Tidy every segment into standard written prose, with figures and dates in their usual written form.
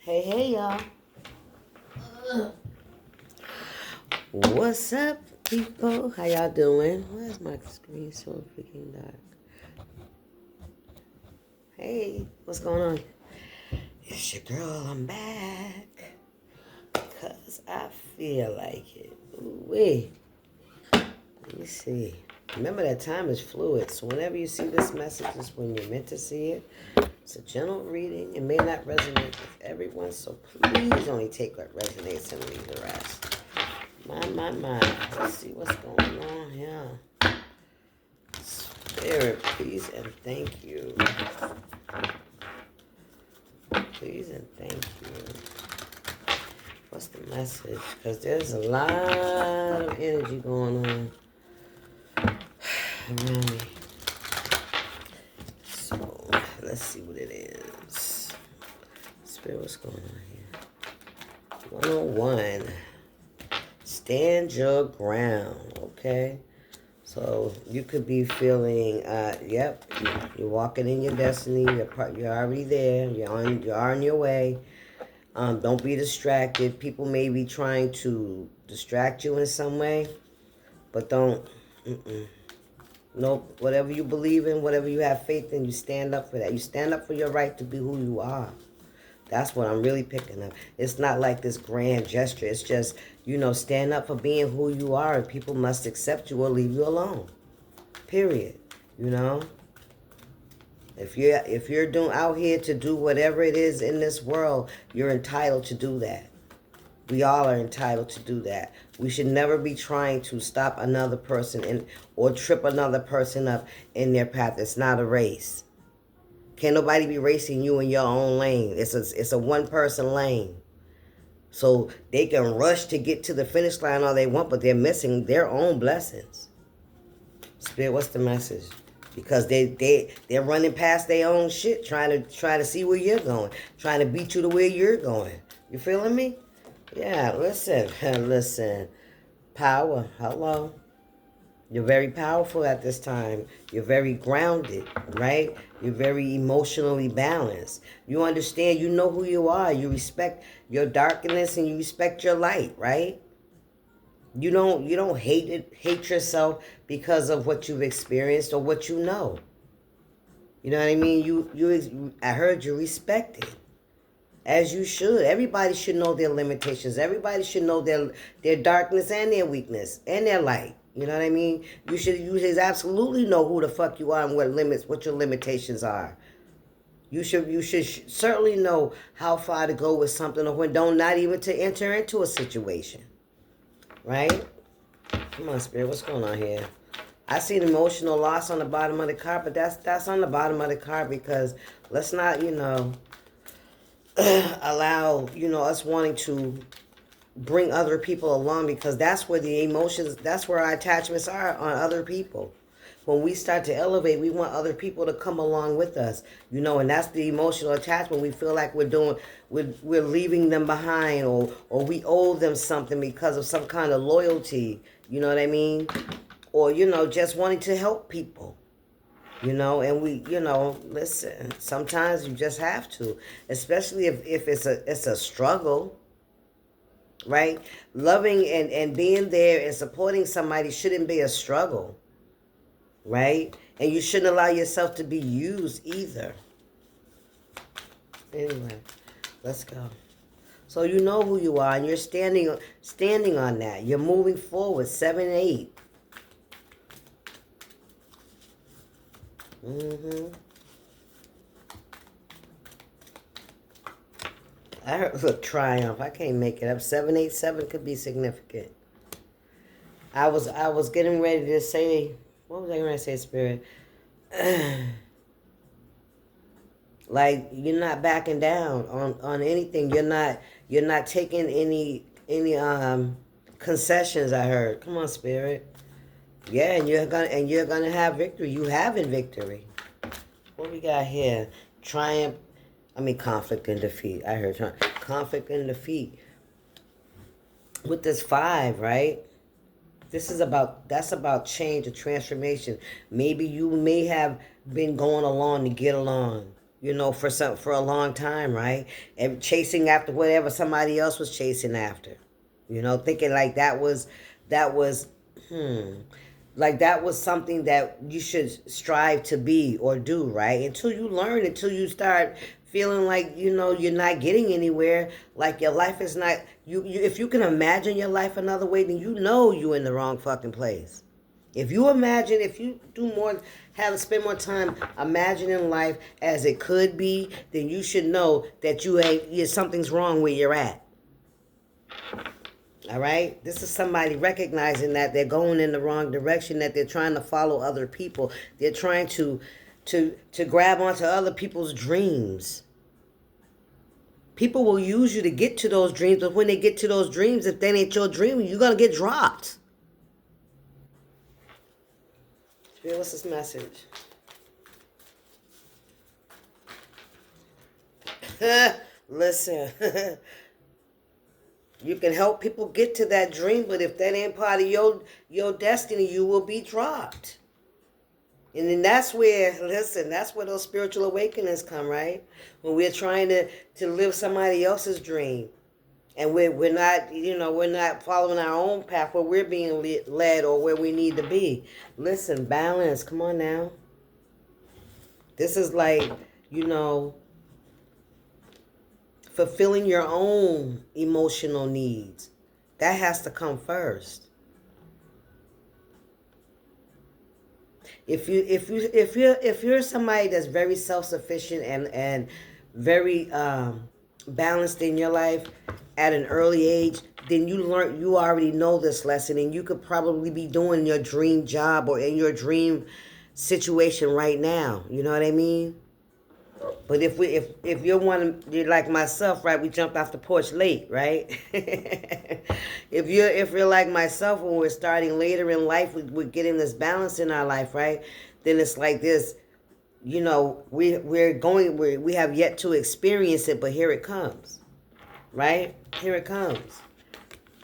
Hey, y'all. What's up, people? How y'all doing? Why is my screen so freaking dark? Hey, what's going on? It's your girl. I'm back. Because I feel like it. Ooh-wee. Let me see. Remember that time is fluid, so whenever you see this message is when you're meant to see it. It's a general reading. It may not resonate with everyone, so please only take what resonates and leave the rest. My. Let's see what's going on here. Spirit, please and thank you. Please and thank you. What's the message? Because there's a lot of energy going on around me. So, let's see what it is. Spirit, what's going on here? 101. Stand your ground, okay? So you could be feeling, yep, you're walking in your destiny. You're already there. You're on your way. Don't be distracted. People may be trying to distract you in some way, but don't. Nope. Whatever you believe in, whatever you have faith in, you stand up for that. You stand up for your right to be who you are. That's what I'm really picking up. It's not like this grand gesture. It's just, stand up for being who you are, and people must accept you or leave you alone. Period. If you're out here to do whatever it is in this world, you're entitled to do that. We all are entitled to do that. We should never be trying to stop another person or trip another person up in their path. It's not a race. Can't nobody be racing you in your own lane. It's a one-person lane. So they can rush to get to the finish line all they want, but they're missing their own blessings. Spirit, what's the message? Because they're running past their own shit, trying to see where you're going, trying to beat you to where you're going. You feeling me? Yeah, listen. Power, hello. You're very powerful at this time. You're very grounded, right? You're very emotionally balanced. You understand, you know who you are. You respect your darkness and you respect your light, right? You don't hate yourself because of what you've experienced or what you know. You know what I mean? I heard you respect it. As you should. Everybody should know their limitations. Everybody should know their darkness and their weakness and their light. You know what I mean? You should absolutely know who the fuck you are and what your limitations are. You should certainly know how far to go with something or when not even to enter into a situation. Right? Come on, Spirit, what's going on here? I see an emotional loss on the bottom of the card, but that's on the bottom of the card because let's not, allow, us wanting to bring other people along because that's where the emotions, that's where our attachments are on other people. When we start to elevate, we want other people to come along with us, and that's the emotional attachment. We feel like we're leaving them behind or we owe them something because of some kind of loyalty, you know what I mean? Or, just wanting to help people. And we, listen, sometimes you just have to, especially if it's a struggle, right? Loving and being there and supporting somebody shouldn't be a struggle, right? And you shouldn't allow yourself to be used either. Anyway, let's go. So you know who you are and you're standing on that. You're moving forward, 7-8. I heard, look, triumph. I can't make it up. 787 could be significant. I was getting ready to say, what was I going to say, Spirit? Like you're not backing down on anything. You're not taking any concessions. I heard. Come on, Spirit. Yeah, and you're gonna have victory. You having victory. What we got here? Triumph. Conflict and defeat. I heard conflict and defeat. With this 5, right? That's about change or transformation. Maybe you may have been going along to get along. for a long time, right? And chasing after whatever somebody else was chasing after. Thinking like that was like that was something that you should strive to be or do, right? Until you start feeling like, you're not getting anywhere, like your life is not if you can imagine your life another way, then you're in the wrong fucking place. If you do more, spend more time imagining life as it could be, then you should know that something's wrong where you're at. All right? This is somebody recognizing that they're going in the wrong direction, that they're trying to follow other people. They're trying to grab onto other people's dreams. People will use you to get to those dreams, but when they get to those dreams, if that ain't your dream, you're going to get dropped. What's this message? Listen. You can help people get to that dream, but if that ain't part of your destiny, you will be dropped. And then that's where those spiritual awakenings come, right? When we're trying to live somebody else's dream. And we're not following our own path where we're being led or where we need to be. Listen, balance. Come on now. This is like, fulfilling your own emotional needs. That has to come first. If you're somebody that's very self-sufficient and very balanced in your life at an early age, then you already know this lesson, and you could probably be doing your dream job or in your dream situation right now. You know what I mean? But if you're like myself, right? We jumped off the porch late, right? if you're like myself, when we're starting later in life, we're getting this balance in our life, right? Then it's like this, we have yet to experience it, but here it comes, right? Here it comes.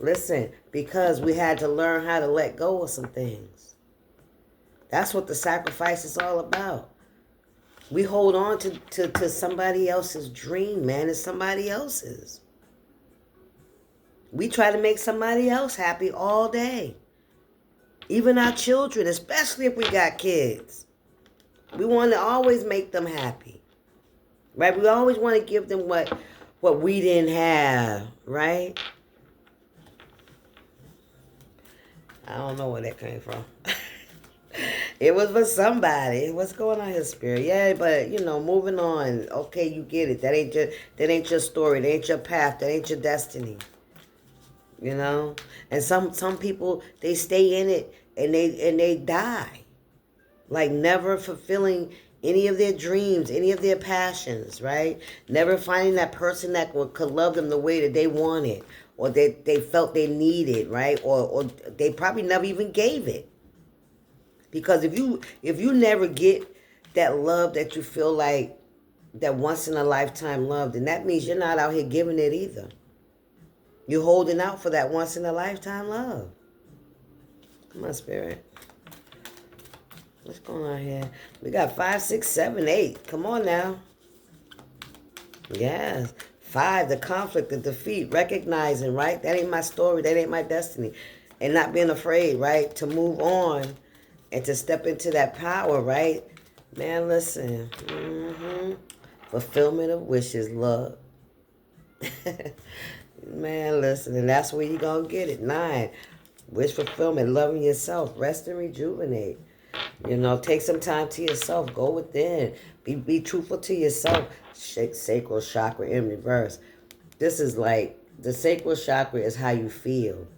Listen, because we had to learn how to let go of some things. That's what the sacrifice is all about. We hold on to somebody else's dream, man. It's somebody else's. We try to make somebody else happy all day. Even our children, especially if we got kids. We want to always make them happy. Right? We always want to give them what we didn't have, right? I don't know where that came from. It was for somebody. What's going on here, Spirit? Yeah, but moving on. Okay, you get it. That ain't your story. That ain't your path. That ain't your destiny. And some people, they stay in it and they die, like never fulfilling any of their dreams, any of their passions, right? Never finding that person that could love them the way that they wanted, or that they felt they needed, right? Or they probably never even gave it. Because if you never get that love that you feel like, that once in a lifetime love, then that means you're not out here giving it either. You're holding out for that once in a lifetime love. Come on, Spirit. What's going on here? We got 5, 6, 7, 8. Come on now. Yes. 5, the conflict, the defeat, recognizing, right? That ain't my story. That ain't my destiny. And not being afraid, right? To move on. And to step into that power, right? Man, listen. Fulfillment of wishes, love. Man, listen. And that's where you're going to get it. 9, wish fulfillment, loving yourself. Rest and rejuvenate. Take some time to yourself. Go within. Be truthful to yourself. Sacral chakra in reverse. This is like, the sacral chakra is how you feel.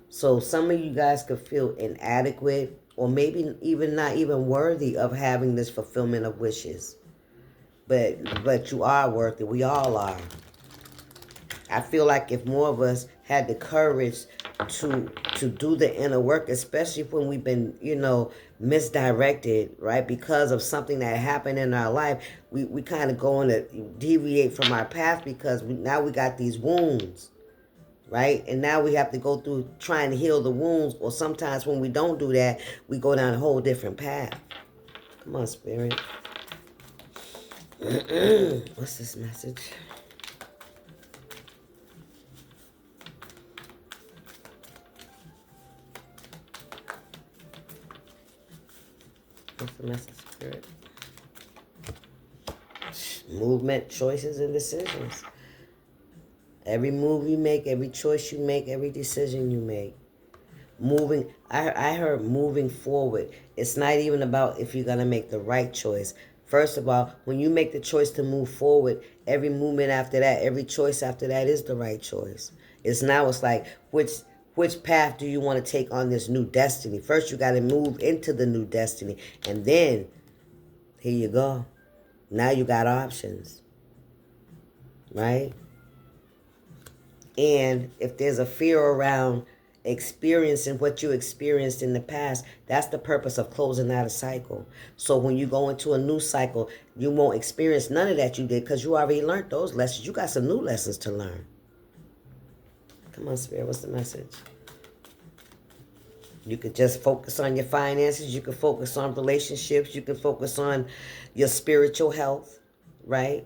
So some of you guys could feel inadequate, or maybe even not even worthy of having this fulfillment of wishes. But you are worthy. We all are. I feel like if more of us had the courage to do the inner work, especially when we've been, misdirected, right? Because of something that happened in our life, we kind of go on to deviate from our path because now we got these wounds. Right? And now we have to go through trying to heal the wounds, or sometimes when we don't do that, we go down a whole different path. Come on, Spirit. What's this message? What's the message, Spirit? Movement, choices, and decisions. Every move you make, every choice you make, every decision you make. Moving, I heard moving forward. It's not even about if you're going to make the right choice. First of all, when you make the choice to move forward, every movement after that, every choice after that is the right choice. It's like, which path do you want to take on this new destiny? First, you got to move into the new destiny. And then, here you go. Now you got options, right? And if there's a fear around experiencing what you experienced in the past, that's the purpose of closing out a cycle. So when you go into a new cycle, you won't experience none of that you did because you already learned those lessons. You got some new lessons to learn. Come on, Spirit, what's the message? You could just focus on your finances. You could focus on relationships. You could focus on your spiritual health, right?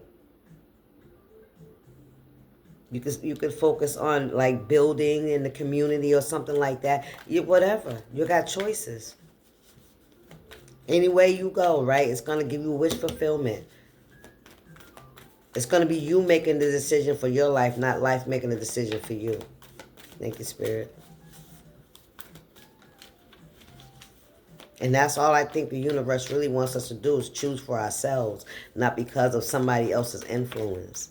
You could focus on like building in the community or something like that. Whatever. You got choices. Any way you go, right? It's going to give you wish fulfillment. It's going to be you making the decision for your life, not life making the decision for you. Thank you, Spirit. And that's all I think the universe really wants us to do is choose for ourselves, not because of somebody else's influence.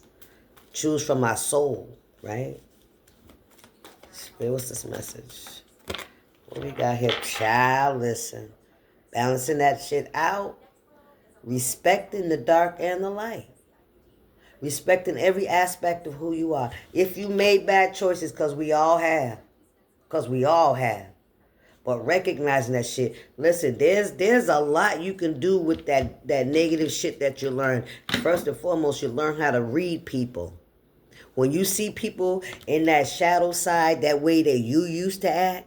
Choose from our soul, right? Spirit, what's this message? What we got here? Child, listen. Balancing that shit out. Respecting the dark and the light. Respecting every aspect of who you are. If you made bad choices, because we all have. Because we all have. But recognizing that shit. Listen, there's a lot you can do with that negative shit that you learn. First and foremost, you learn how to read people. When you see people in that shadow side, that way that you used to act,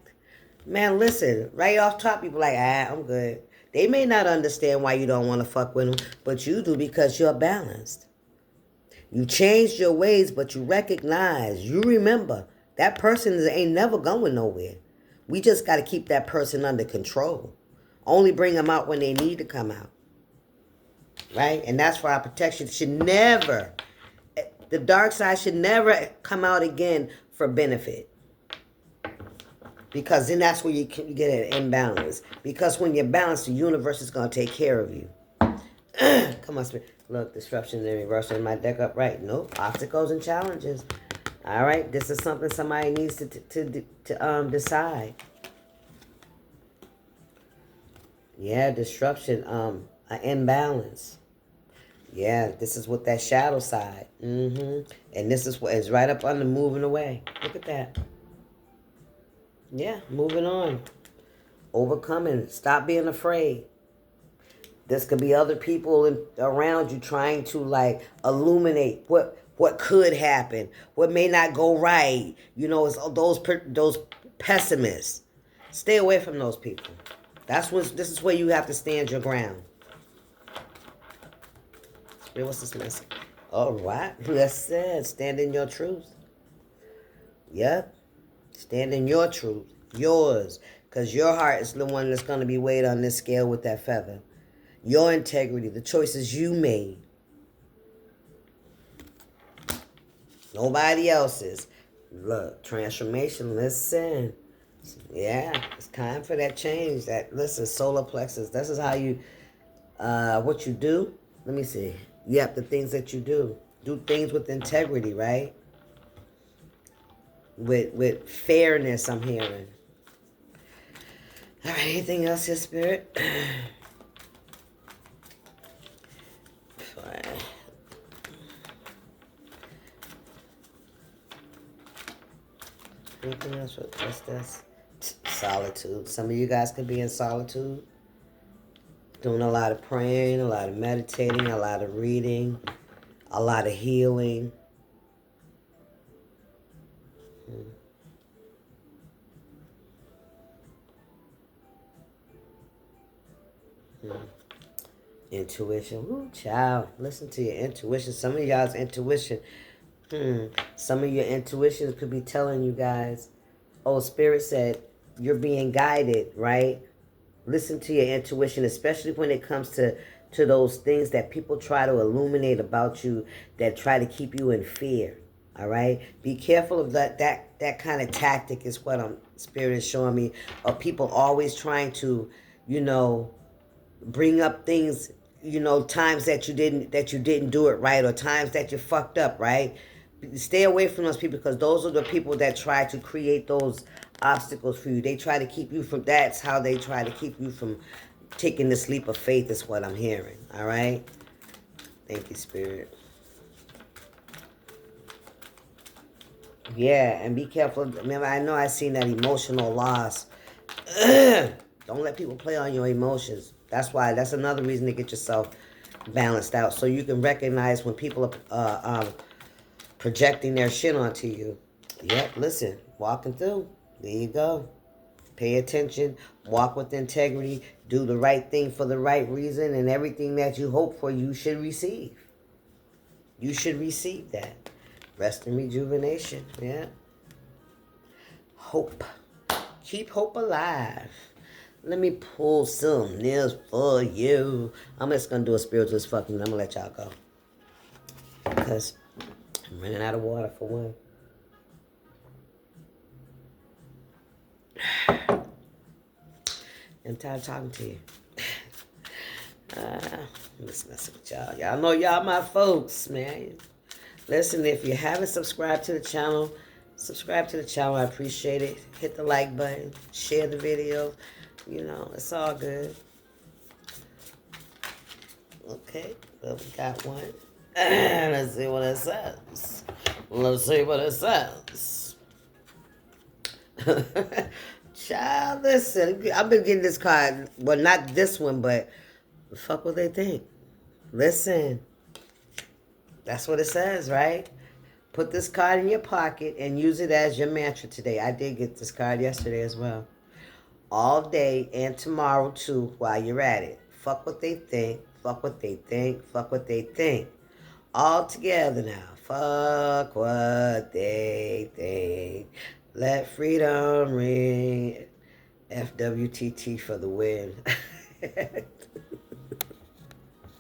man, listen, right off top, people like, I'm good. They may not understand why you don't want to fuck with them, but you do because you're balanced. You changed your ways, but you recognize, you remember, that person ain't never going nowhere. We just got to keep that person under control. Only bring them out when they need to come out. Right? And that's for our protection. Should never, the dark side should never come out again for benefit. Because then that's where you get an imbalance. Because when you're balanced, the universe is going to take care of you. Come on, Spirit. Look, disruption and reversal in my deck upright. Nope. Obstacles and challenges. All right. This is something somebody needs to decide. Yeah, disruption. An imbalance. Yeah, this is with that shadow side. And this is what is right up under moving away. Look at that. Yeah, moving on. Overcoming. Stop being afraid. This could be other people around you trying to like illuminate what could happen, what may not go right. You know, it's those pessimists. Stay away from those people. This is where you have to stand your ground. What's this message? All right, that's it. Stand in your truth. Yep. Stand in your truth. Yours. Because your heart is the one that's going to be weighed on this scale with that feather. Your integrity, the choices you made. Nobody else's. Look, transformation, listen. Yeah, it's time for that change. Listen, solar plexus. This is how you, what you do. Let me see. Yep, the things that you do. Do things with integrity, right? With fairness, I'm hearing. All right, anything else here, Spirit? Anything else? What's this? Solitude. Some of you guys could be in solitude. Doing a lot of praying, a lot of meditating, a lot of reading, a lot of healing. Intuition. Woo, child. Listen to your intuition. Some of y'all's intuition. Some of your intuitions could be telling you guys, oh, Spirit said you're being guided, right? Listen to your intuition, especially when it comes to those things that people try to illuminate about you, that try to keep you in fear. All right, be careful of that kind of tactic. Is what Spirit is showing me, of people always trying to, you know, bring up things, you know, times that you didn't do it right, or times that you fucked up, right? Stay away from those people, because those are the people that try to create those obstacles for you. They try to keep you from, that's how they try to keep you from taking this leap of faith, is what I'm hearing. All right, thank you, Spirit. Yeah, and be careful. Remember, I know I seen that emotional loss. Don't let people play on your emotions. That's another reason to get yourself balanced out, so you can recognize when people are projecting their shit onto you. Yep, listen, walking through. There you go. Pay attention, walk with integrity, do the right thing for the right reason, and everything that you hope for, you should receive. You should receive that. Rest and rejuvenation, yeah. Hope. Keep hope alive. Let me pull some nails for you. I'm just going to do a spiritualist fucking, I'm going to let y'all go. Because I'm running out of water for one. I'm tired of talking to you. I'm just messing with y'all. Y'all know y'all my folks, man. Listen, if you haven't subscribed to the channel, subscribe to the channel. I appreciate it. Hit the like button. Share the video. You know, it's all good. Okay, well, we got one. Let's see what it says. Let's see what it says. Child, listen. I've been getting this card. Well, not this one, but fuck what they think. Listen. That's what it says, right? Put this card in your pocket and use it as your mantra today. I did get this card yesterday as well. All day and tomorrow too, while you're at it. Fuck what they think. Fuck what they think. Fuck what they think. All together now. Fuck what they think. Let freedom ring. FWTT for the win.